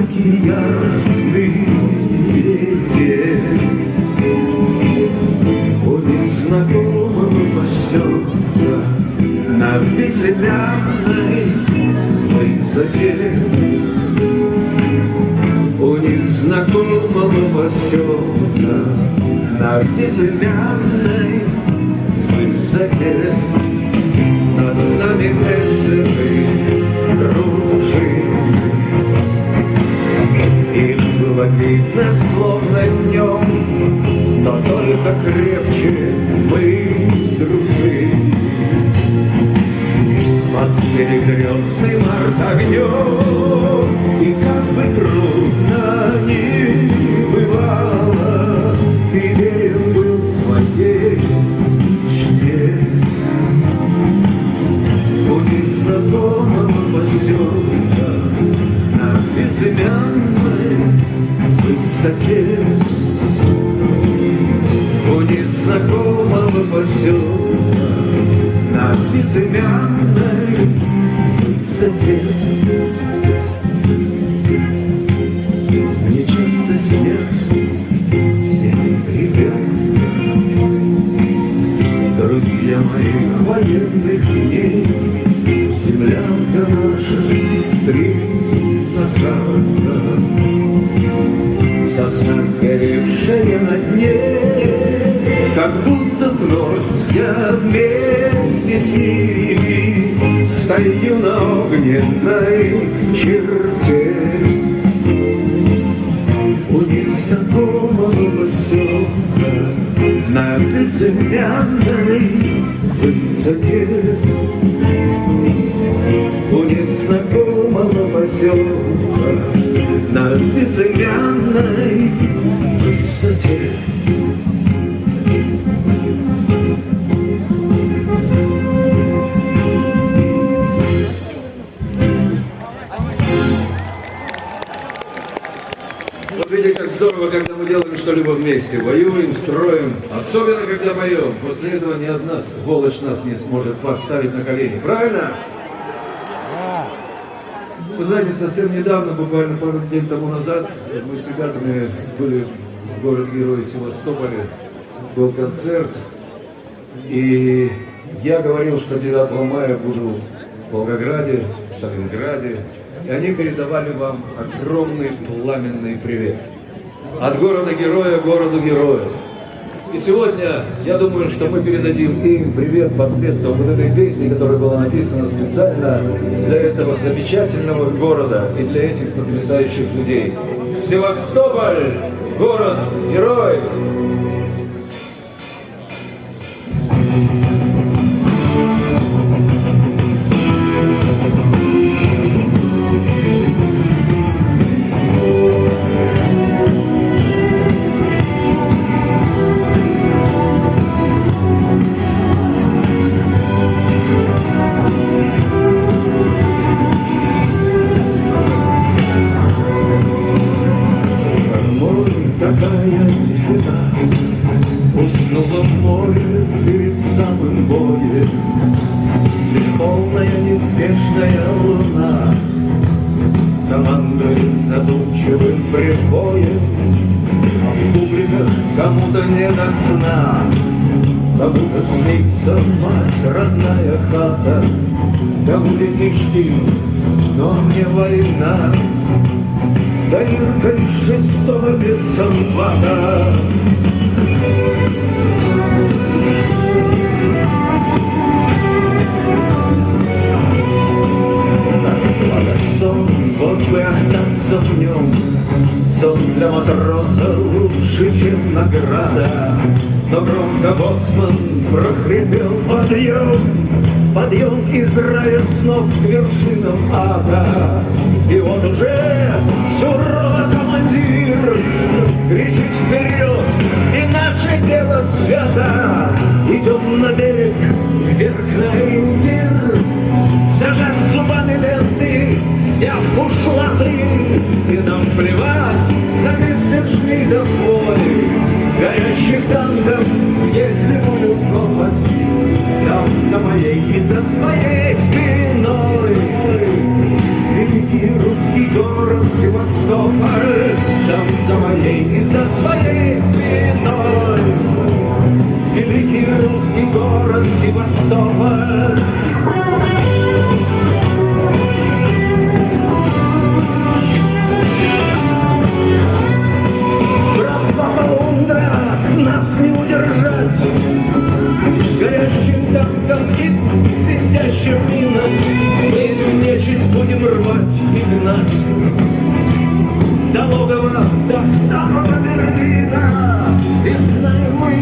яркий, ясный день. У незнакомого поселка на безымянной высоте. У незнакомого поселка на безымянной высоте. Над нами мессы кружит, их было видно словно днем, но только крепче мы дружили. Под перекрестным артогнем, и как бы трудно ни бывало, ты верен был своей мечте. У незнакомого поселка на безымянной высоте. У незнакомого поселка на безымянной высоте. Мне часто снятся все ребята, друзья моих военных дней. Землянка наша, три заката, сосна сгоревшая на дне, как будто вновь я вместе с ними стою на огненной черте. У незнакомого поселка на безымянной высоте. У незнакомого поселка на безымянной высоте. Вот видите, как здорово, когда мы делаем что-либо вместе, воюем, строим, особенно когда поем. После этого ни одна сволочь нас не сможет поставить на колени. Правильно? Вы знаете, совсем недавно, буквально пару дней тому назад, мы с ребятами были в город-герой Севастополе, был концерт, и я говорил, что 9 мая буду в Волгограде, в Сталинграде, и они передавали вам огромный пламенный привет. От города-героя к городу-герою. И сегодня, я думаю, что мы передадим им привет посредством вот этой песни, которая была написана специально для этого замечательного города и для этих потрясающих людей. Севастополь, город-герой! Такая тишина, уснула в море перед самым боем. Лишь полная неспешная луна командует задумчивым прибоем. А в кубриках кому-то не до сна, кому-то снится мать, родная хата, кому детишки, но мне война. Дыркой шестого бензонвата. Сон, вот бы остаться в нем, сон для матроса лучше, чем награда. Но громко боцман прохрипел подъем из рая снов к вершинам ада. И вот уже сурово командир кричит вперед, и наше дело свято. Идем на берег, вверх на ориентир, зажав зубами ленты, сняв бушлаты. И нам плевать на мессершмиттов воли, горящих танков в елевую копоть. Нам за моей и за твоей спиной великий русский город Севастополь. Севастополь, там за моей и за твоей спиной. Великий русский город Севастополь. Нас не удержать горящим танком и свистящим мином. Мы эту нечисть будем рвать и гнать до логова, до самого Берлина. И знаем мы,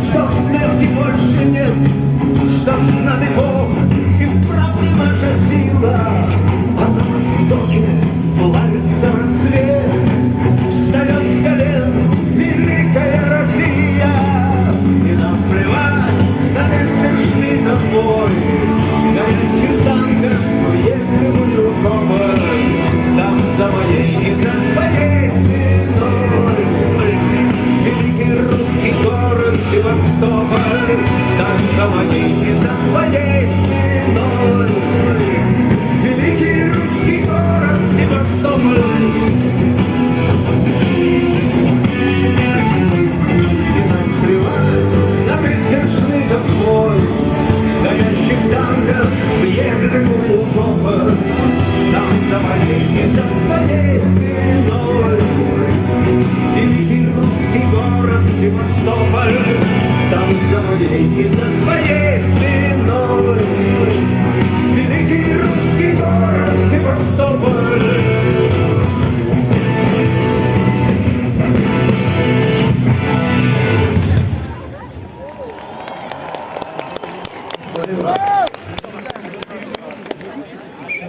что смерти больше нет, что с нами Бог и вправду наша сила. А на востоке плавится рассвет, встает с колен великая Россия. И нам плевать на мессершмиттов бой, горящих танков уехали рукава. Там за моей и за твоей спиной великий русский город Севастополь. Там за моей и за твоей спиной великий русский город Севастополь. Свой, стоящих танков въехали глубоко. Там за моей и за твоей спиной великий русский город Севастополь. Там за моей и за твоей спиной великий русский город Севастополь.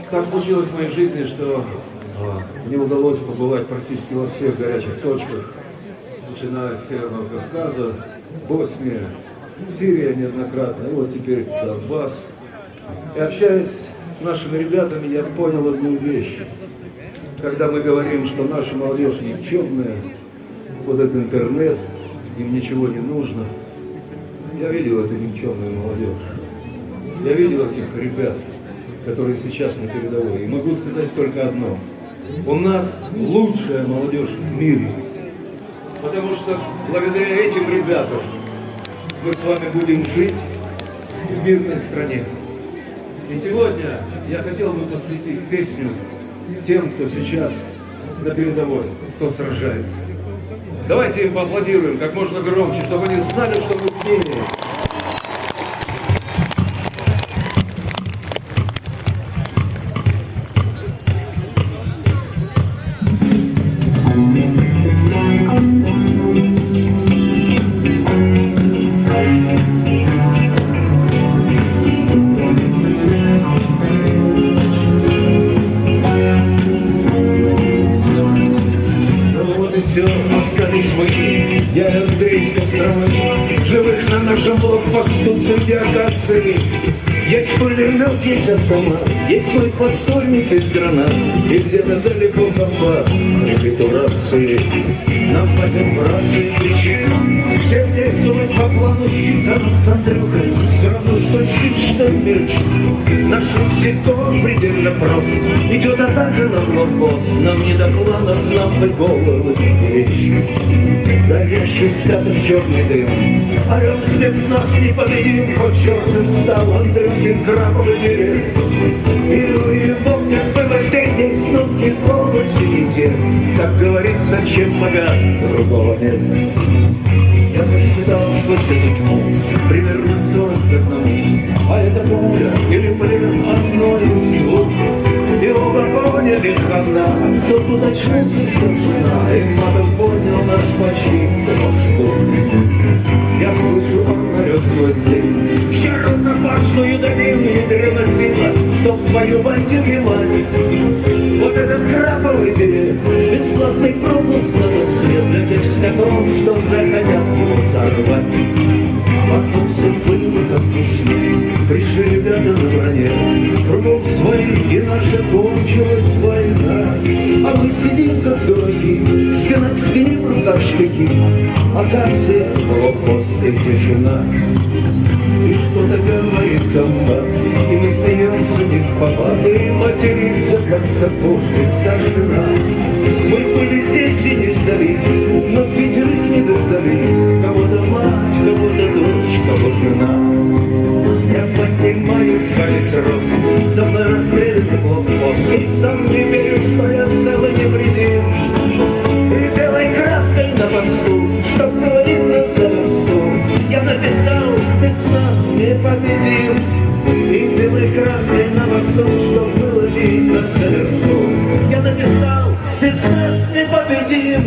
Так случилось в моей жизни, что мне удалось побывать практически во всех горячих точках, начиная с Северного Кавказа, Босния, Сирия неоднократно, и вот теперь Донбасс. И общаясь с нашими ребятами, я понял одну вещь. Когда мы говорим, что наша молодежь никчемная, вот этот интернет, им ничего не нужно, я видел эту никчемную молодежь. Я видел этих ребят, которые сейчас на передовой. И могу сказать только одно. У нас лучшая молодежь в мире. Потому что благодаря этим ребятам мы с вами будем жить в мирной стране. И сегодня я хотел бы посвятить песню тем, кто сейчас на передовой, кто сражается. Давайте им поаплодируем как можно громче, чтобы они знали, что мы с ними. Остались мы, я и Андрей с Костромы, живых на нашем блокпосту среди акаций. Есть пулемет, есть автомат, есть мой подстольник из гранат, и где-то далеко комбат хрипит у рации. Нам потом в рации кричит, всем действовать по плану щита с Андрюхой, все равно что щит, что меч. Наш русиков предельно прост, идет атака на блокпост, нам не до планов, нам бы головы встреч. Горящий скатов черный дым, орел спецназ непобедим, хоть черным стал Андрюхин краповый берег. И у его как ПВТ есть нотки в голосе и те, как говорится, чем богат, другого нет. Я посчитал сквозь эту тьму примерно 40 к 1, а это поле или плен одно из двух. И оба поняли хана, тот уточнился старшина, и матом поднял наш почти дрожь. Я слышу, он орет сквозь дым, щерно-пашную давим, ядрена сила, чтоб твою бандюги мать. Вот этот краповый берег, бесплатный пропуск на тот свет для тех скотов, что захотят его сорвать. Вокруг все было, как в песне, пришли ребята на броне, кругом свои, и наша кончилась война. А мы сидим Ищем, как дураки, спина к спине, в руках штыки, акация, блокпост и тишина. И что-то говорит комбат, и мы смеемся не в попад, и матерится, как сапожник старшина. Мы были здесь и не сдались, но пятерых не дождались. Кого-то мать, кого-то дочь, кого жена. Я поднимаю весь рост, за мной расстрелянный блокпост, и сам не верю, что я цел и невредим. И белой краской на посту, чтоб было видно за версту, я написал: спецназ непобедим. И белой краской на посту, чтоб было видно за версту, я написал: спецназ непобедим.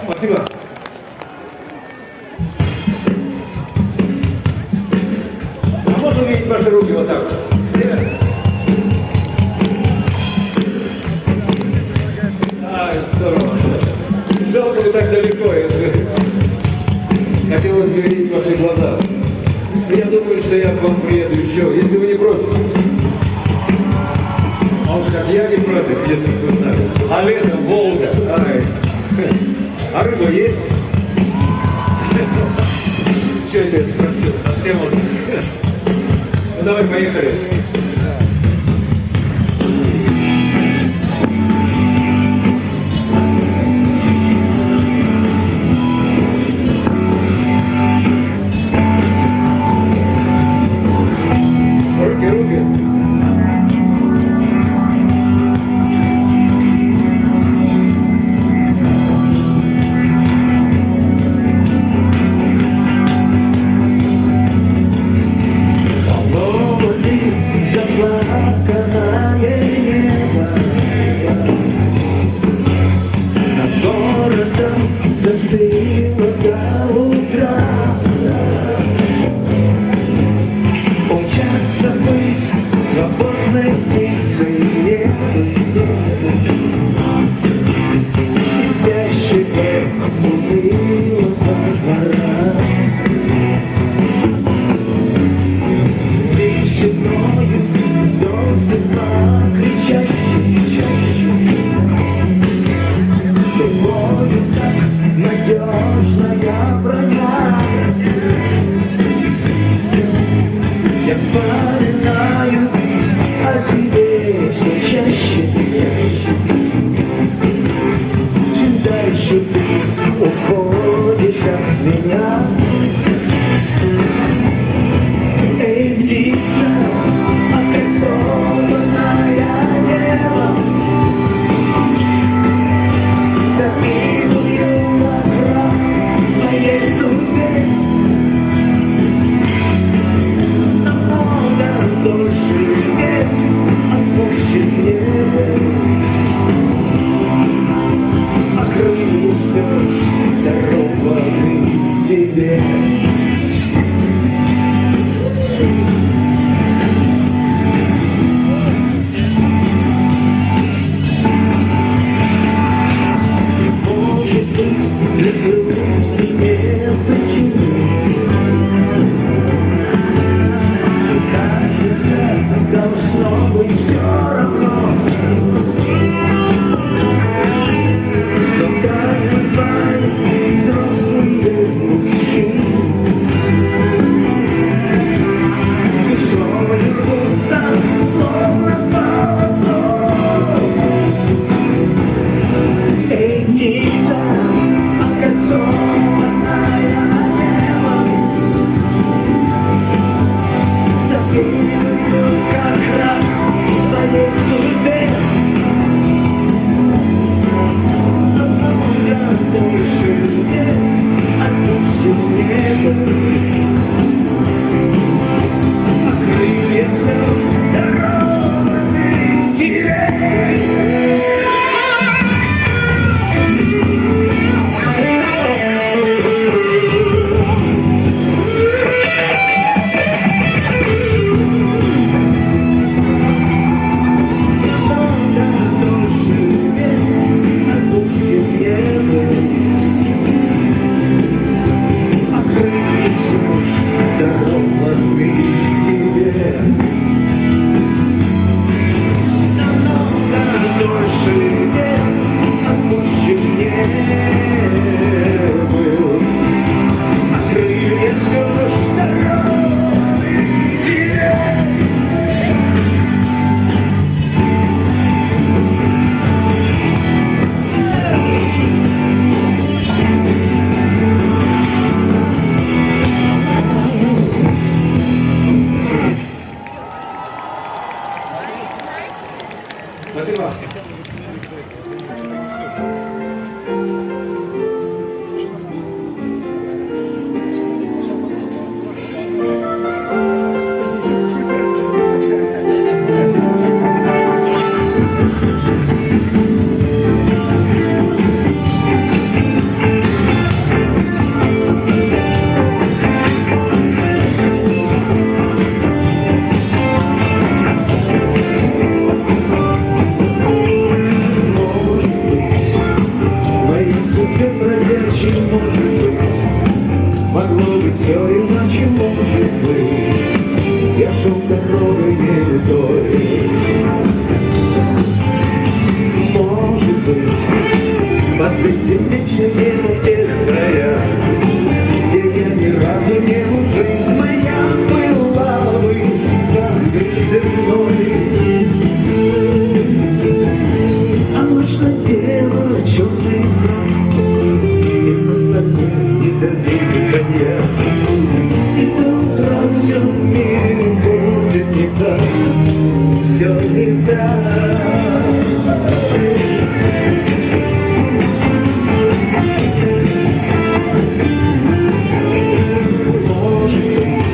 Спасибо. А можно увидеть ваши руки вот так? Ай, здорово. Жалко, вы так далеко. Хотелось бы видеть ваши глаза. Я думаю, что я к вам приеду еще, если вы не против. А уж как я не против, если вы знали. А лето, Волга. Ай. А рыба есть? Что это я спросил? Совсем вот. Ну давай, поехали. Руки. Застыло до утра. Умчаться ввысь свободной птицей небо. И спящего унылого двора. Вещеною досыпа кричащей. Тобою так надежная броня. Я вспоминаю о тебе все чаще. Чем дальше ты уходишь от меня. Эй, птица, окольцованная небом, завидую вокруг моей судьбе. Намного дольше нет отпущеннее. Окрылся дорогой тебе. Может быть, для грусти нет причин. Кажется, должно быть все равно. Но так бывает взрослые мужчины. Душой рвутся, словно полотно. Эй, птица, окольцованная небом, завидую, как раб твоей судьбе. Намного больше нет отпущенного. А крылья все дорогами тебе. Спасибо. вечно еду в те края, где я ни разу не был. Жизнь моя была бы сказкой земной, а ночь надела черный фрак, и на столе недопитый коньяк. И до утра все в мире будет не так, все не так. Может быть,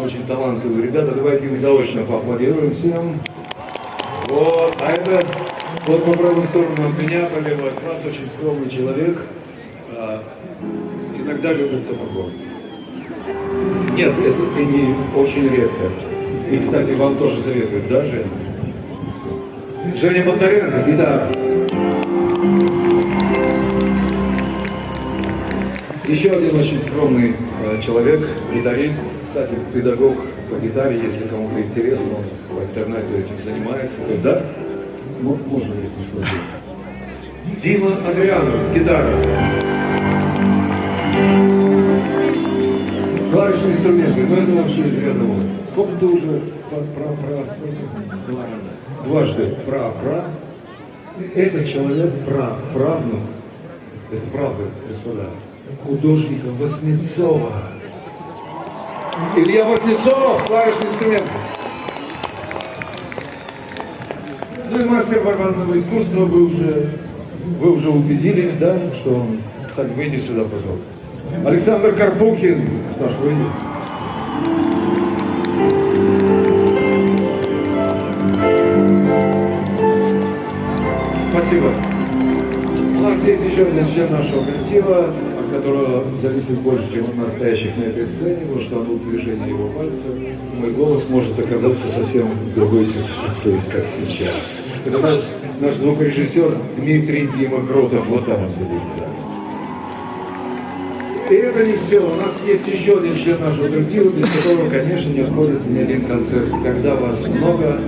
очень талантливые ребята. Давайте им заочно поаплодируем всем. Вот, а это вот по правую сторону от меня, по левую от вас, очень скромный человек. Иногда любит сапогов. Нет, это не очень редко. И, кстати, вам тоже советуют, да, Женя? Женя Бондаренко, гитара. Еще один очень скромный человек, гитарист, кстати, педагог по гитаре, если кому-то интересно, он по интернету этим занимается, то да, можно, если что. Дима Адрианов, гитара. Клавишные инструменты, но это вообще из ряда вон. Сколько ты уже дважды пра. Этот человек правнук, это правда, господа, художника Васнецова. Илья Васнецов, клавишные инструменты. Ну и мастер барабанного искусства, вы уже убедились, да, что он... Кстати, выйди сюда, пожалуйста. Александр Карпухин. Саш, выйди. Спасибо. У нас есть еще один член нашего коллектива, от которого зависит больше, чем от настоящих на этой сцене, потому что оно движение его пальцев. Мой голос может оказаться совсем в другой ситуации, как сейчас. Это наш звукорежиссер Дмитрий Дима Кротов. Вот там он сидит. Да. И это не все. У нас есть еще один член нашего коллектива, без которого, конечно, не обходится ни один концерт. Когда вас много,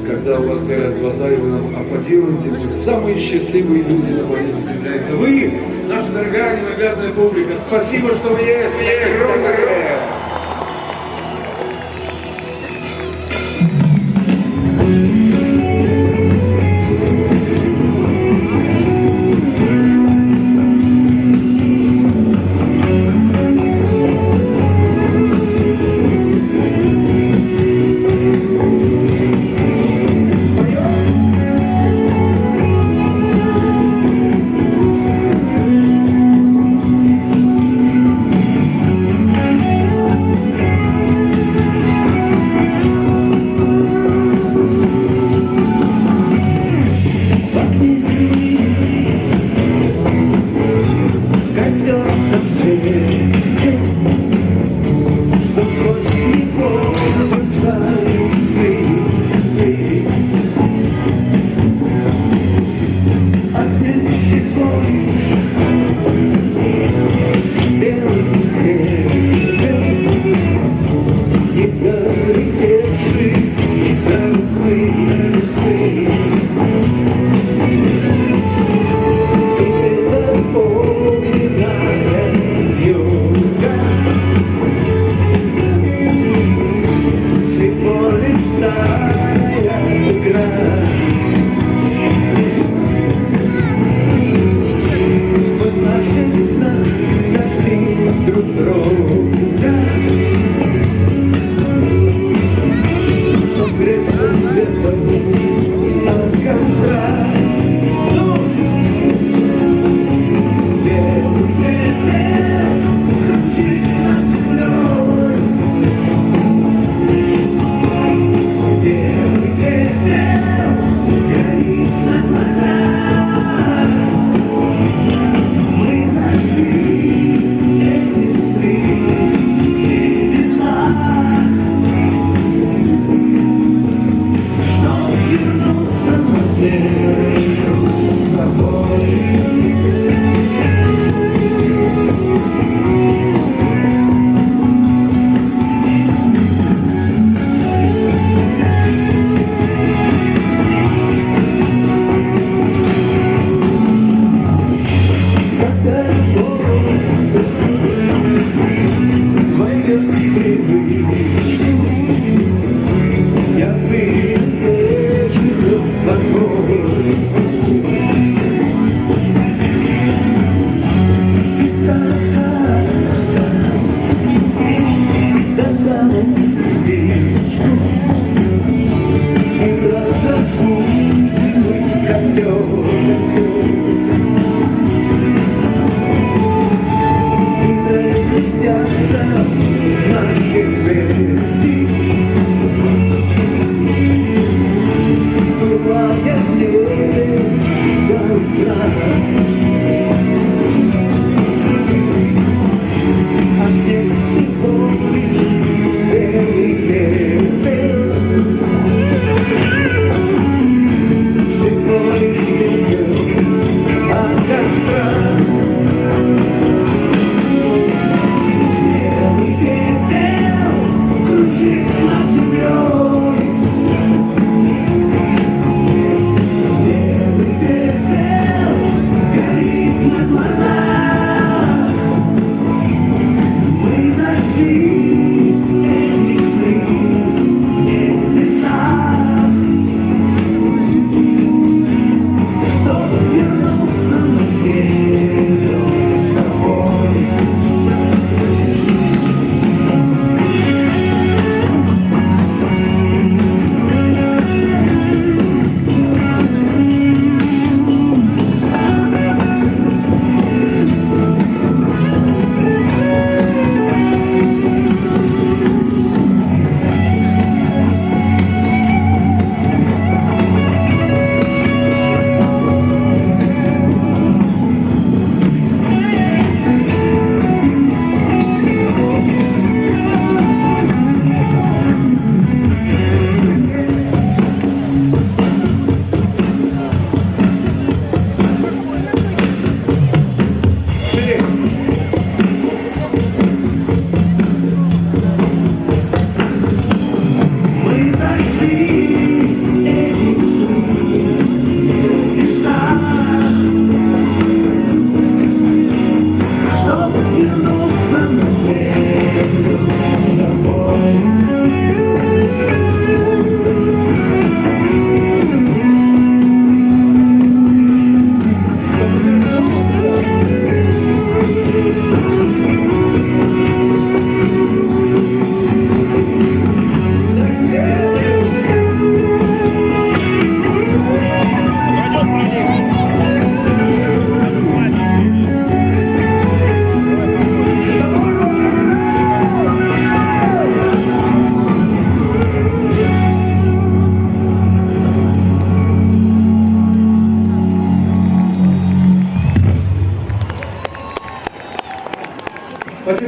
когда у вас горят глаза, и вы нам аплодируете, вы самые счастливые люди на планете Земля. Это вы, наша дорогая ненаглядная публика. Спасибо, что вы есть. Огромное.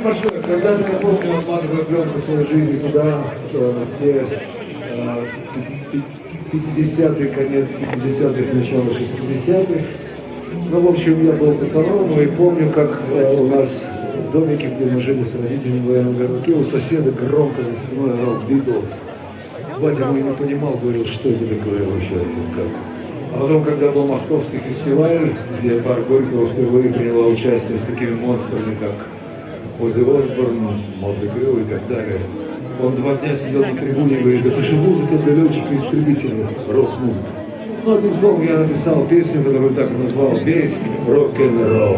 большое. Когда-то я помню, отматывая пленку своей жизни туда, где 50-й, конец 50-х, начало 60-х. Ну, в общем, я был пацаном, и помню, как у нас в домике, где мы жили с родителями в военном городке, у соседа громко за спиной орал «Битлз». Батя мой не понимал, говорил, что это такое вообще, как. А потом, когда был московский фестиваль, где пара Горького впервые приняла участие с такими монстрами, как Оззи Осборн, Мотли Крю и так далее, он 2 дня сидел на трибуне и говорит: это же музыка для летчика-истребителя, рок-музыка. Ну, одним словом, я написал песню, которую так и назвал «Весь рок-н-ролл».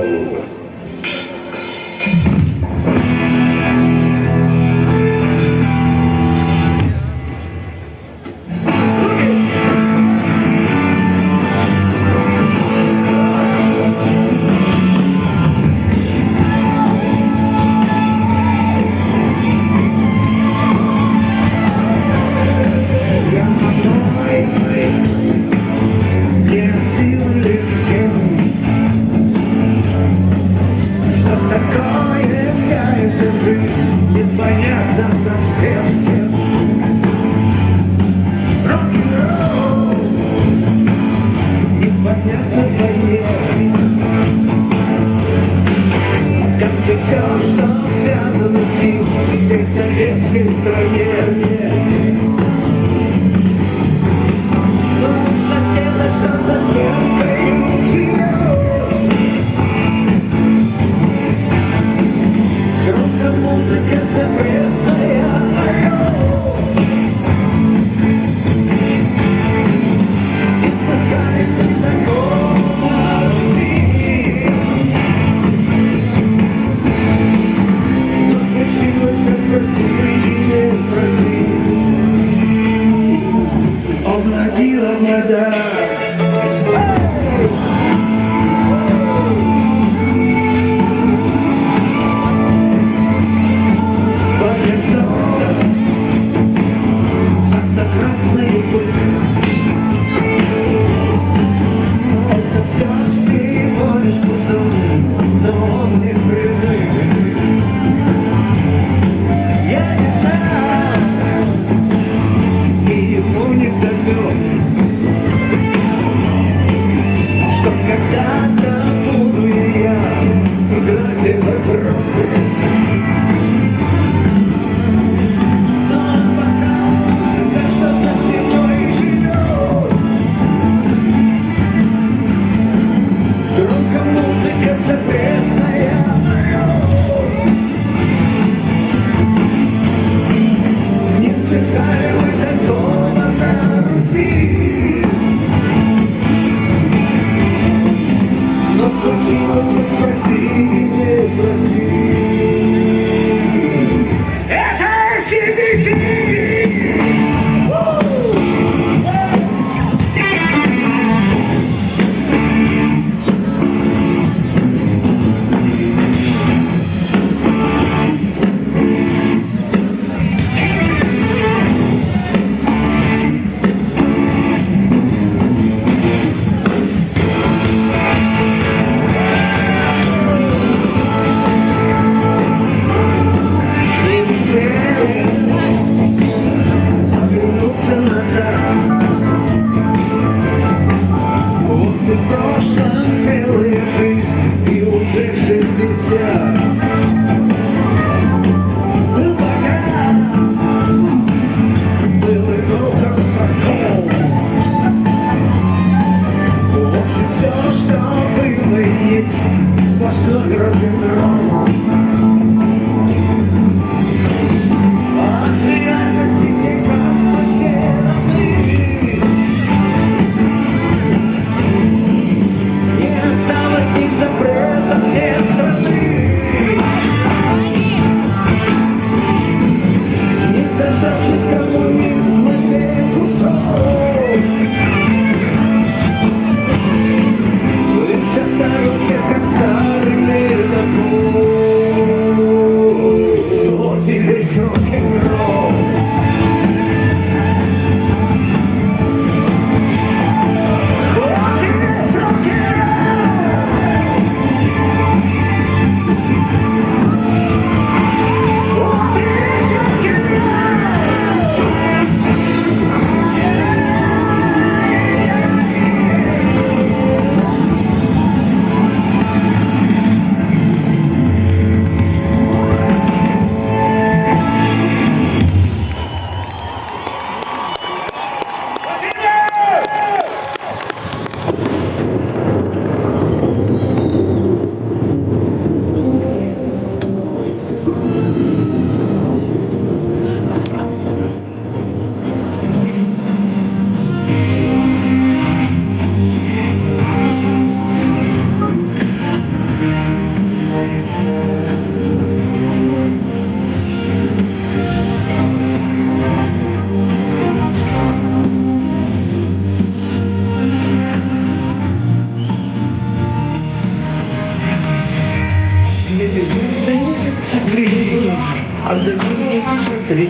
Обладила вода.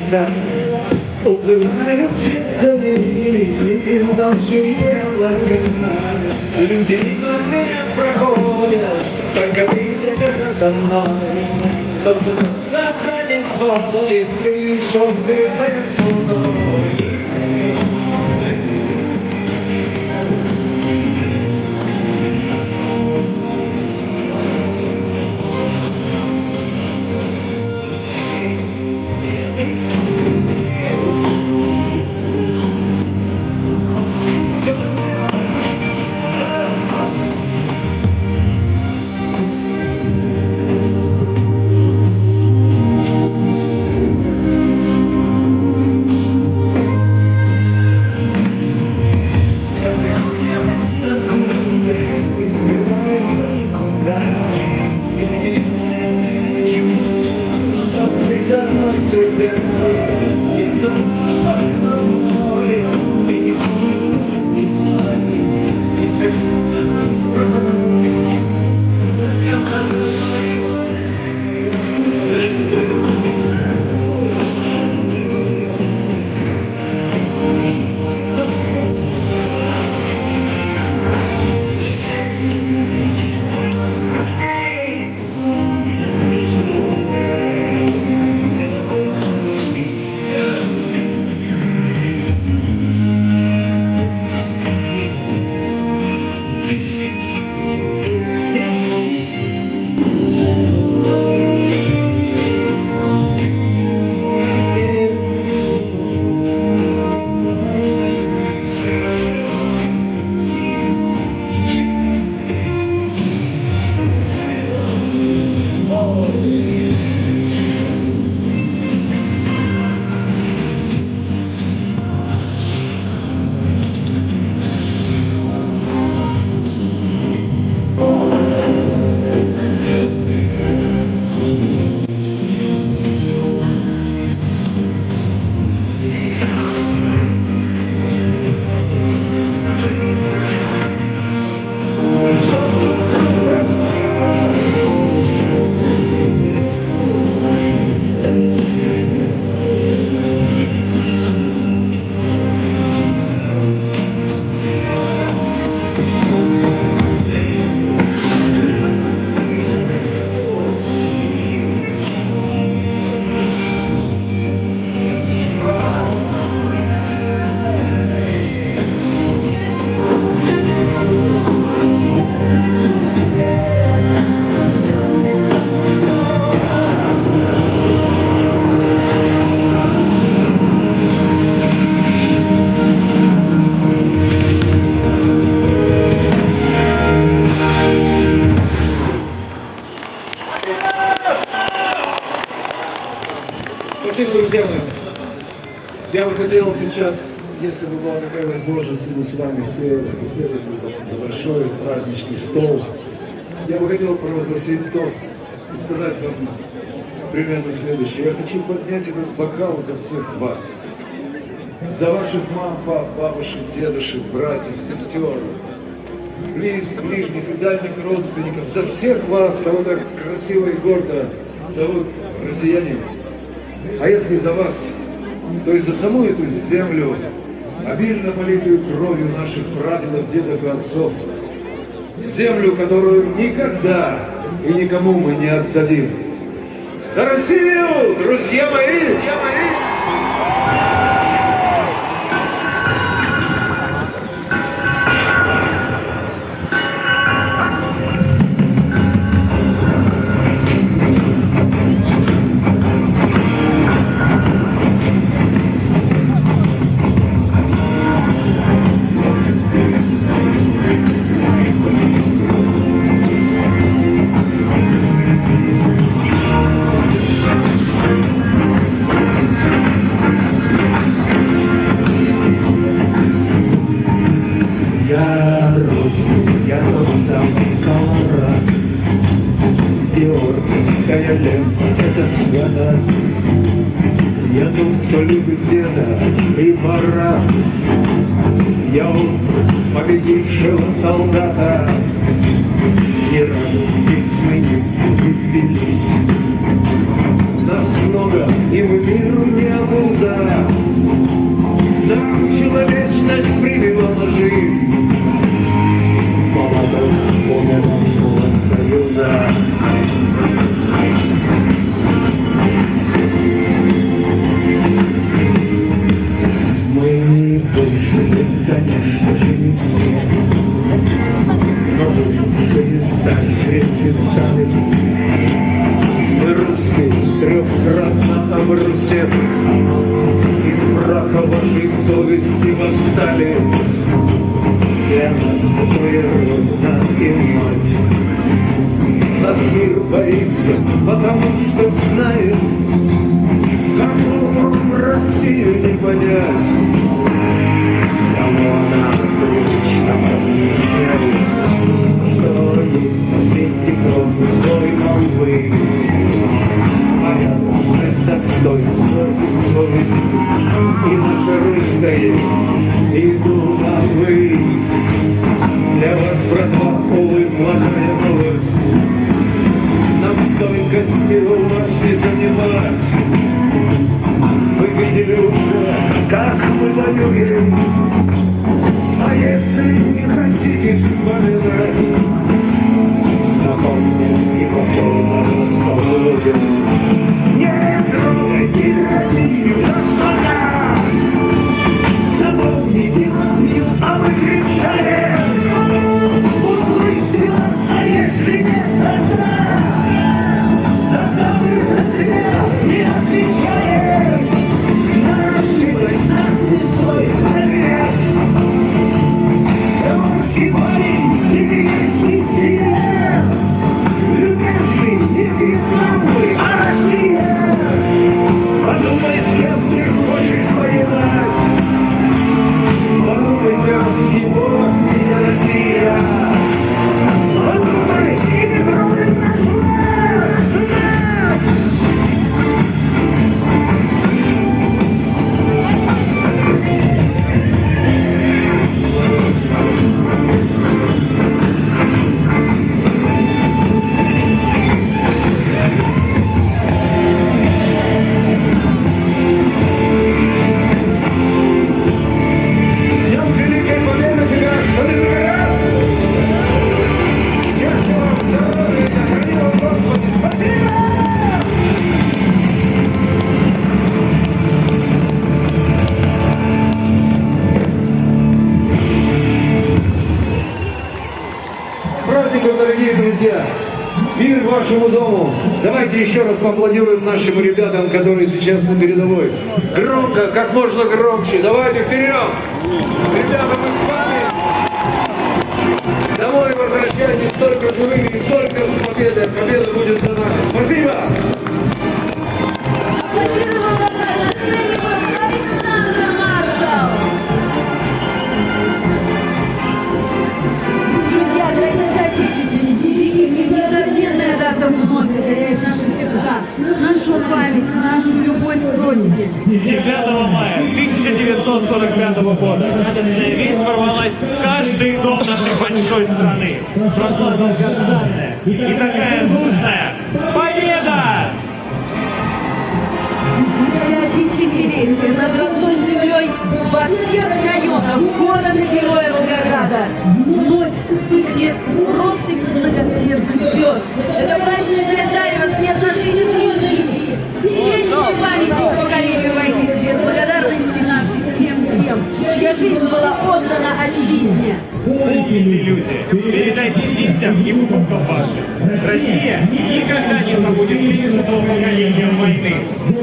звезда уплывает за ними, ночью облака. Люди мимо проходят, только ты держишься со мной. Солнце солнце не смотрит, пришел ты со мной. Спасибо, друзья мои. Я бы хотел сейчас, если бы была такая возможность, мы с вами беседовать за большой праздничный стол, я бы хотел провозгласить тост и сказать вам примерно следующее. Я хочу поднять этот бокал за всех вас. За ваших мам, пап, бабушек, дедушек, братьев, сестер, ближних и дальних родственников, за всех вас, кого так красиво и гордо зовут россияне. А если за вас, то и за саму эту землю, обильно политую кровью наших прадедов, дедов и отцов, землю, которую никогда и никому мы не отдадим. За Россию, друзья мои! Я тот самый колорад, Георгиевская лента — это свято. Я тот, кто любит деда и пора. Я образ победившего солдата. Ни разу здесь мы не влюбились. Нас много много, и в миру не обуза. Нам человечность привела жизнь молодых умершего союза. Мы выжили, конечно же, не все, но мы перестали, крепче стали. Мы русские, трехкратно обрусев, из праха вашей совести восстали. Для нас святая Родина и мать. Нас мир боится, потому что знает, кому вам Россию не понять. Кому она привычно объясняет, что есть на свете кровь злой молвы. Моя должность, достоинство и совесть, и наша русская, иду на вы. Для вас, братва, увы, плохая новость. Нам стойкости у вас не занимать. Вы видели уже, как мы воюем. А если не хотите вспоминать, напомним и повторно расставим. Не трогайте Россию, наша страна! Запомните Россию, а мы кричали! Услышьте нас, а если нет, тогда мы за себя не отвечаем! Научилась нас не стоит доверять! Русский парень, тебе есть не сила! Любезный и вьетнамый, а Россия! Подумай, с кем ты хочешь воевать! Подумай, Крымский мост и Россия! Подумай, и не трогай нашу власть! Дорогие друзья, мир вашему дому. Давайте еще раз поаплодируем нашим ребятам, которые сейчас на передовой. Громко, как можно громче. Давайте вперед! Ребята, мы с вами. Домой возвращайтесь только живыми и только с победой. Победа будет за нами. Спасибо! Нашу память, нашу любовь к Родине. 9 мая 1945 года радостная весть ворвалась в каждый дом нашей большой страны. Прошла долгожданная и такая нужная победа! Спустя десятилетия над родной землей во всех районах города и героя Волгограда вновь вспыхнет россыпь многоцветных звезд. Это праздничное зарево свет нашей неземной любви. Вечной памяти поколению войны свет благодарности нашим всем тем, чья жизнь была отдана отчизне. Помните, люди, передайте детям и внукам вашим. Россия никогда не забудет пережитого поколения войны.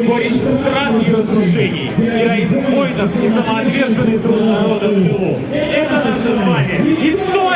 Горечь утрат и разрушений, героизм воинов и самоотверженный труд народа в тылу. Это наша с вами история!